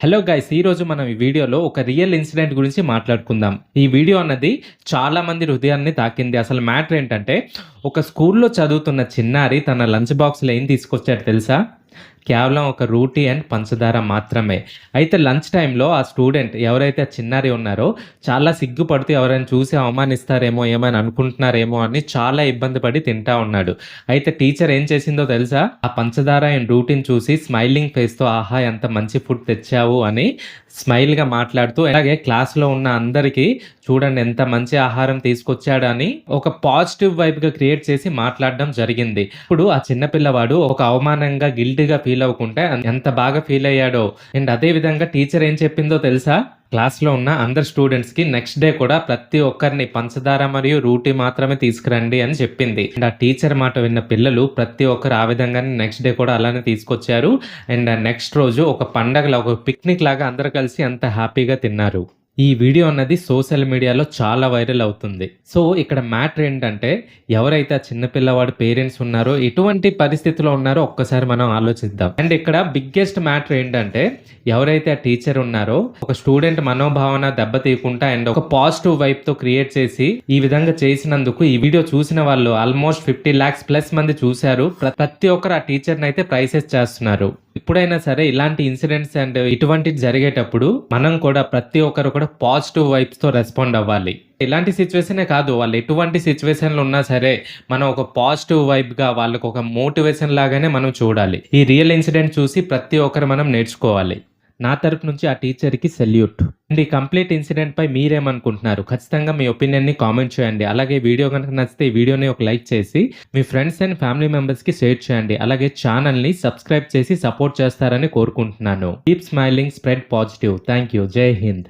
Hello guys, ఈరోజు మనం ఈ వీడియోలో ఒక రియల్ ఇన్సిడెంట్ గురించి మాట్లాడుకుందాం. ఈ వీడియో అన్నది చాలా మంది హృదయాన్ని తాకింది. అసలు మ్యాటర్ ఏంటంటే, ఒక స్కూల్లో చదువుతున్న చిన్నారి తన లంచ్ బాక్స్లో ఏం తీసుకొచ్చాడు తెలుసా? కేవలం ఒక రోటీ అండ్ పంచదార మాత్రమే. అయితే లంచ్ టైంలో ఆ స్టూడెంట్ ఎవరైతే ఆ చిన్నారి ఉన్నారో చాలా సిగ్గుపడుతూ ఎవరైనా చూసి అవమానిస్తారేమో, ఏమైనా అనుకుంటున్నారేమో అని చాలా ఇబ్బంది పడి తింటా ఉన్నాడు. అయితే టీచర్ ఏం చేసిందో తెలుసా? ఆ పంచదార అండ్ రోటీని చూసి స్మైలింగ్ ఫేస్తో ఆహా ఎంత మంచి ఫుడ్ తెచ్చావు అని స్మైల్గా మాట్లాడుతూ, అలాగే క్లాస్లో ఉన్న అందరికీ చూడండి ఎంత మంచి ఆహారం తీసుకొచ్చాడు అని ఒక పాజిటివ్ వైబ్గా క్రియేట్ చేసి మాట్లాడడం జరిగింది. ఇప్పుడు ఆ చిన్న పిల్లవాడు ఒక అవమానంగా గిల్టీగా ఫీల్ అవ్వకుంటే ఎంత బాగా ఫీల్ అయ్యాడో. అండ్ అదే విధంగా టీచర్ ఏం చెప్పిందో తెలుసా? క్లాస్లో ఉన్న అందరు స్టూడెంట్స్కి నెక్స్ట్ డే కూడా ప్రతి ఒక్కరిని పంచదార మరియు రోటీ మాత్రమే తీసుకురండి అని చెప్పింది. అండ్ ఆ టీచర్ మాట విన్న పిల్లలు ప్రతి ఒక్కరు ఆ విధంగానే నెక్స్ట్ డే కూడా అలానే తీసుకొచ్చారు. అండ్ నెక్స్ట్ రోజు ఒక పండగలా, ఒక పిక్నిక్ లాగా అందరు కలిసి అంత హ్యాపీగా తిన్నారు. ఈ వీడియో అన్నది సోషల్ మీడియాలో చాలా వైరల్ అవుతుంది. సో ఇక్కడ మ్యాటర్ ఏంటంటే, ఎవరైతే ఆ చిన్నపిల్లవాడి పేరెంట్స్ ఉన్నారో ఎటువంటి పరిస్థితిలో ఉన్నారో ఒక్కసారి మనం ఆలోచిద్దాం. అండ్ ఇక్కడ బిగ్గెస్ట్ మ్యాటర్ ఏంటంటే, ఎవరైతే ఆ టీచర్ ఉన్నారో ఒక స్టూడెంట్ మనోభావన దెబ్బతీయకుండా అండ్ ఒక పాజిటివ్ వైబ్ తో క్రియేట్ చేసి ఈ విధంగా చేసినందుకు ఈ వీడియో చూసిన వాళ్ళు ఆల్మోస్ట్ 50 lakhs ప్లస్ మంది చూశారు. ప్రతి ఒక్కరు ఆ టీచర్ని అయితే ప్రైసెస్ చేస్తున్నారు. ఎప్పుడైనా సరే ఇలాంటి ఇన్సిడెంట్స్ అండ్ ఇటువంటి జరిగేటప్పుడు మనం కూడా ప్రతి ఒక్కరు కూడా పాజిటివ్ వైబ్స్ తో రెస్పాండ్ అవ్వాలి. ఇలాంటి సిచ్యువేషనే కాదు, వాళ్ళు ఎటువంటి సిచ్యువేషన్లు ఉన్నా సరే మనం ఒక పాజిటివ్ వైబ్గా వాళ్ళకు ఒక మోటివేషన్ లాగానే మనం చూడాలి. ఈ రియల్ ఇన్సిడెంట్ చూసి ప్రతి ఒక్కరు మనం నేర్చుకోవాలి. నా తరపు నుంచి ఆ టీచర్కి సెల్యూట్. అండ్ ఈ కంప్లీట్ ఇన్సిడెంట్ పై మీరేమనుకుంటున్నారు? ఖచ్చితంగా మీ ఒపీనియన్ని కామెంట్ చేయండి. అలాగే వీడియో కనుక నచ్చితే ఈ వీడియోని ఒక లైక్ చేసి మీ ఫ్రెండ్స్ అండ్ ఫ్యామిలీ మెంబర్స్కి షేర్ చేయండి. అలాగే ఛానల్ని సబ్స్క్రైబ్ చేసి సపోర్ట్ చేస్తారని కోరుకుంటున్నాను. Keep smiling, spread positive. Thank you. జై హింద్.